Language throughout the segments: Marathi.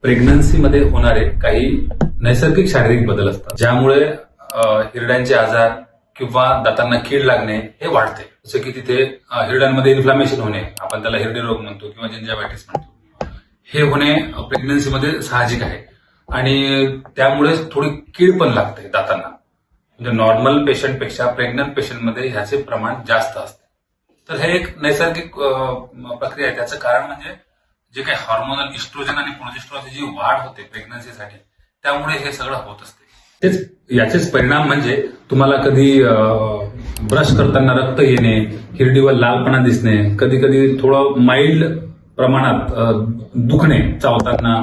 प्रेग्नन्सीमध्ये होणारे काही नैसर्गिक शारीरिक बदल असतात ज्यामुळे हिरड्यांचे आजार किंवा दातांना कीड लागणे हे वाढते. जसं की तिथे हिरड्यांमध्ये इन्फ्लामेशन होणे, आपण त्याला हिरडे रोग म्हणतो किंवा जिंजायटिस म्हणतो, हे होणे प्रेग्नन्सीमध्ये साहजिक आहे आणि त्यामुळे थोडी कीड पण लागते दातांना. म्हणजे नॉर्मल पेशंटपेक्षा प्रेग्नंट पेशंटमध्ये ह्याचे प्रमाण जास्त असते. तर हे एक नैसर्गिक प्रक्रिया आहे. त्याचं कारण म्हणजे जे काही हॉर्मोनल इस्ट्रोजन आणि प्रोजेस्टेरॉनची जी वाढ होते प्रेग्नन्सीसाठी, त्यामुळे हे सगळं होत असते. तेच याचेच परिणाम म्हणजे तुम्हाला कधी ब्रश करताना रक्त येणे, हिरडीवर लालपणा दिसणे, कधी कधी थोडं माइल्ड प्रमाणात दुखणे, चावताना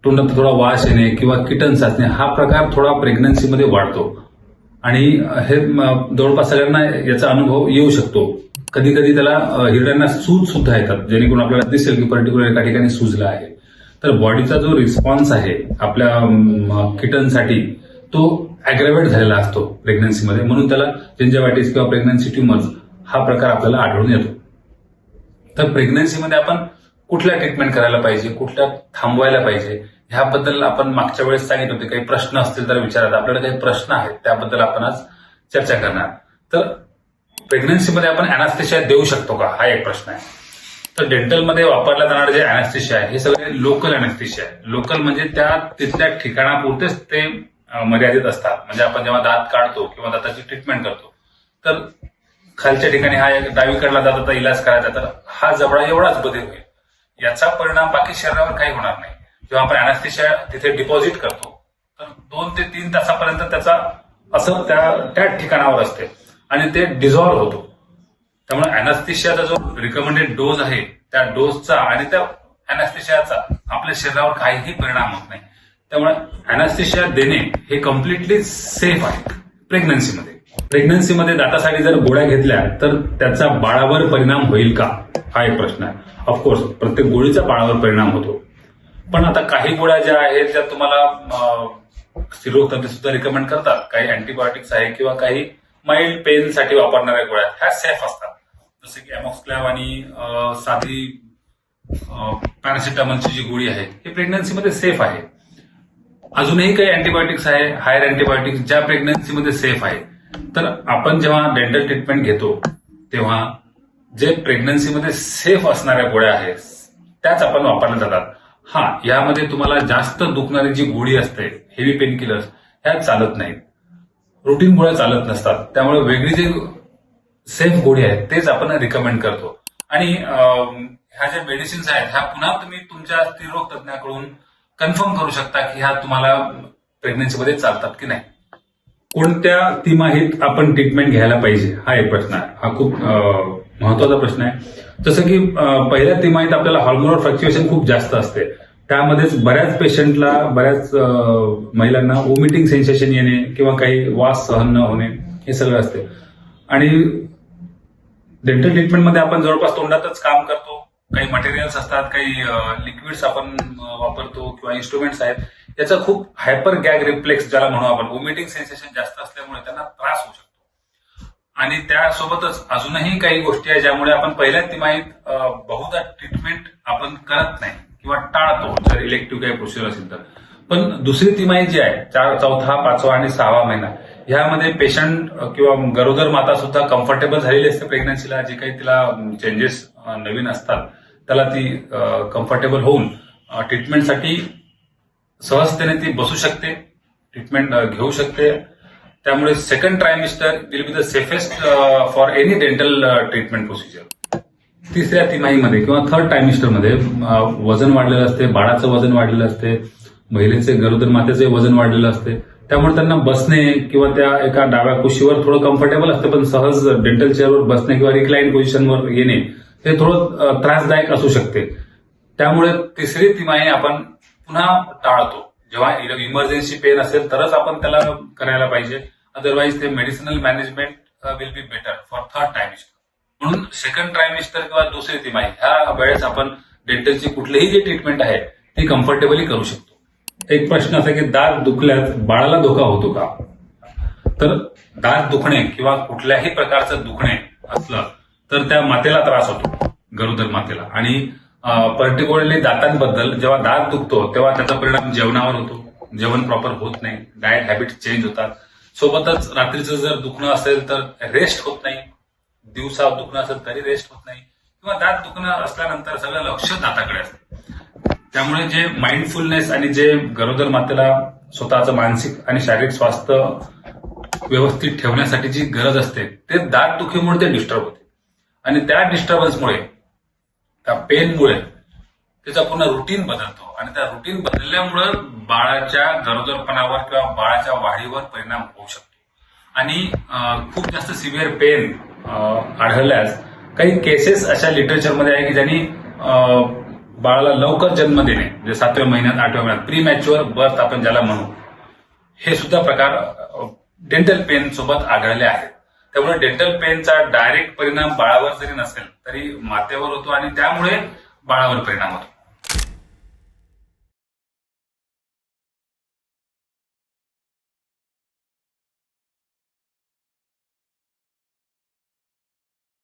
तोंडात थोडा वास येणे किंवा किटन साचणे, हा प्रकार थोडा प्रेग्नन्सीमध्ये वाढतो आणि हे जवळपास सगळ्यांना याचा अनुभव येऊ शकतो. कधी कधी त्याला हिरड्यांना सूज सुद्धा येतात, जेणेकरून आपल्याला दिसेल की पर्टिक्युलर एका ठिकाणी सुजला आहे. तर बॉडीचा जो रिस्पॉन्स आहे आपल्या किटनसाठी तो अॅग्रेवेट झालेला असतो प्रेग्नन्सीमध्ये, म्हणून त्याला जिंजायटिस किंवा प्रेग्नन्सी ट्युमर्स हा प्रकार आपल्याला आढळून येतो. तर प्रेग्नन्सीमध्ये आपण कुठल्या ट्रीटमेंट करायला पाहिजे, कुठल्या थांबवायला पाहिजे, ह्याबद्दल आपण मागच्या वेळेस सांगितलं होते. काही प्रश्न असतील तर विचारात. आपल्याकडे काही प्रश्न आहेत त्याबद्दल आपण आज चर्चा करणार. तर प्रेग्नन्सीमध्ये आपण अॅनास्थेशिया देऊ शकतो का, हा एक प्रश्न आहे. तर डेंटलमध्ये वापरल्या जाणारे जे अॅनास्थेशिया आहे हे सगळे लोकल अॅनास्थेशिया आहे. लोकल म्हणजे त्या तिथल्या ठिकाणापुरतेच ते मर्यादित असतात. म्हणजे आपण जेव्हा दात काढतो किंवा दाताची ट्रीटमेंट करतो तर खालच्या ठिकाणी हा डावीकडला दाताचा इलाज करायचा, तर हा जबडा एवढाच बदल होईल. याचा परिणाम बाकी शरीरावर काही होणार नाही. जेव्हा आपण अॅनास्थेशिया तिथे डिपॉझिट करतो तर 2 ते 3 तासापर्यंत त्याचा असं त्या ठिकाणावर असते आणि ते डिझॉल्व्ह होतो. त्यामुळे अॅनास्थेशियाचा जो रिकमेंडेड डोज आहे त्या डोजचा आणि त्या अॅनास्थेशियाचा आपल्या शरीरावर काहीही परिणाम होत नाही. त्यामुळे अॅनास्थेशिया देणे हे कम्प्लिटली सेफ आहे प्रेग्नन्सीमध्ये. प्रेग्नन्सीमध्ये दातासाठी जर गोळ्या घेतल्या तर त्याचा बाळावर परिणाम होईल का, हा एक प्रश्न आहे. ऑफकोर्स प्रत्येक गोळीचा बाळावर परिणाम होतो, पण आता काही गोळ्या ज्या आहेत त्या तुम्हाला स्त्रीरोग तज्ञ सुद्धा रिकमेंड करतात. काही अँटीबायोटिक्स आहे किंवा काही माइल्ड पेनसाठी वापरणाऱ्या गोळ्या ह्या सेफ असतात. जसे की अमॉक्सक्लॅव आणि साधी पॅरासिटामॉलची जी गोळी आहे ही प्रेग्नन्सीमध्ये सेफ आहे. अजूनही काही अँटीबायोटिक्स आहे, हायर अँटीबायोटिक्स, ज्या प्रेग्नन्सीमध्ये सेफ आहे. तर आपण जेव्हा डेंटल ट्रीटमेंट घेतो तेव्हा जे प्रेग्नन्सीमध्ये सेफ असणाऱ्या गोळ्या आहेत त्याच आपण वापरल्या जातात. यामध्ये तुम्हाला जास्त दुखणारी जी गोळी असते, हेवी पेन किलर्स, ह्या चालत नाहीत. रुटीन गोळ्या चालत नसतात. त्यामुळे वेगळी जी सेफ गोळी आहेत तेच आपण रिकमेंड करतो. आणि ह्या ज्या मेडिसिन्स आहेत ह्या पुन्हा तुम्ही तुमच्या स्त्रीरोग तज्ञाकडून कन्फर्म करू शकता की ह्या तुम्हाला प्रेग्नन्सीमध्ये चालतात की नाही. कोणत्या तिमाहीत आपण ट्रीटमेंट घ्यायला पाहिजे, हा एक प्रश्न आहे. हा खूप महत्वाचा प्रश्न आहे. जसं की पहिल्या तिमाहीत आपल्याला हार्मोनल फ्लक्च्युएशन खूप जास्त असते. त्यामध्येच बऱ्याच पेशंटला, बऱ्याच महिलांना वॉमिटिंग सेन्सेशन येणे किंवा काही वास सहन न होणे हे सगळं असते. आणि डेंटल ट्रीटमेंटमध्ये आपण जवळपास तोंडातच काम करतो. काही मटेरियल्स असतात, काही लिक्विड्स आपण वापरतो किंवा इन्स्ट्रुमेंट्स आहेत. याचा खूप हायपर गॅग रिफ्लेक्स ज्याला म्हणू आपण, वॉमिटिंग सेन्सेशन जास्त असल्यामुळे त्यांना त्रास होऊ शकतो. आणि त्यासोबतच अजूनही काही गोष्टी आहेत ज्यामुळे आपण पहिल्या तिमाहीत बहुधा ट्रीटमेंट आपण करत नाही किंवा टाळतो, जर इलेक्टिव्ह काही प्रोसिजर असेल तर. पण दुसरी तिमाही जी आहे, चौथा, 5वा आणि 6वा महिना, ह्यामध्ये पेशंट किंवा गरोदर माता सुद्धा कम्फर्टेबल झालेली असते प्रेग्नन्सीला. जे काही तिला चेंजेस नवीन असतात त्याला ती कम्फर्टेबल होऊन ट्रीटमेंटसाठी सहजतेने ती बसू शकते, ट्रीटमेंट घेऊ शकते. त्यामुळे second trimester will be the safest for any dental treatment procedure. तिसऱ्या तिमाहीमध्ये किंवा थर्ड ट्रायमिस्टरमध्ये वजन वाढलेलं असते, बाळाचं वजन वाढलेलं असते, महिलेचे गरोदर मातेचे वजन वाढलेलं असते. त्यामुळे त्यांना बसणे किंवा त्या एका डाव्या कुशीवर थोडं कम्फर्टेबल असते, पण सहज डेंटल चेअरवर बसणे किंवा रिक्लाइन पोझिशनवर येणे हे थोडं त्रासदायक असू शकते. त्यामुळे तिसरी तिमाही आपण पुन्हा टाळतो. जेव्हा इमर्जन्सी पेन असेल तरच आपण त्याला करायला पाहिजे. अदरवाईज ते medicinal management will be better for third trimester. म्हणून सेकंड ट्रायमिस्टर किंवा दुसरी तिमाही ह्या वेळेस आपण डेंटलची कुठलीही जी ट्रीटमेंट आहे ती कम्फर्टेबली करू शकतो. एक प्रश्न असा की दात दुखल्यास बाळाला धोका होतो का. तर दात दुखणे किंवा कुठल्याही प्रकारचं दुखणे असलं तर त्या मातेला त्रास होतो, गरोदर मातेला. आणि पर्टिक्युलरली दातांबद्दल, जेव्हा दात दुखतो तेव्हा त्याचा परिणाम जेवणावर होतो. जेवण प्रॉपर होत नाही, डाएट हॅबिट चेंज होतात. सोबतच रात्रीचं जर दुखणं असेल तर रेस्ट होत नाही, दिवसा दुखणं असेल तरी रेस्ट होत नाही, किंवा दात दुखणं असल्यानंतर सगळं लक्ष दाताकडे असतं. त्यामुळे जे माइंडफुलनेस आणि जे गरोदर मातेला स्वतःचं मानसिक आणि शारीरिक स्वास्थ्य व्यवस्थित ठेवण्यासाठी जी गरज असते ते दात दुखीमुळे ते डिस्टर्ब होते. आणि त्या डिस्टर्बन्समुळे, त्या पेनमुळे त्याचा पुन्हा रुटीन बदलतो आणि त्या रुटीन बदलल्यामुळे बाळाच्या गरोदरपणावर किंवा बाळाच्या वाढीवर परिणाम होऊ शकतो. आणि खूप जास्त सिव्हिअर पेन आढळल्यास काही केसेस अशा लिटरेचरमध्ये आहे की ज्यांनी बाळाला लवकर जन्म देणे, म्हणजे 7व्या महिन्यात 8व्या महिन्यात प्री मॅच्युअर बर्थ आपण ज्याला म्हणू, हे सुद्धा प्रकार डेंटल पेन सोबत आढळले आहेत. त्यामुळे डेंटल पेनचा डायरेक्ट परिणाम बाळावर जरी नसेल तरी मातेवर होतो आणि त्यामुळे बाळावर परिणाम होतो.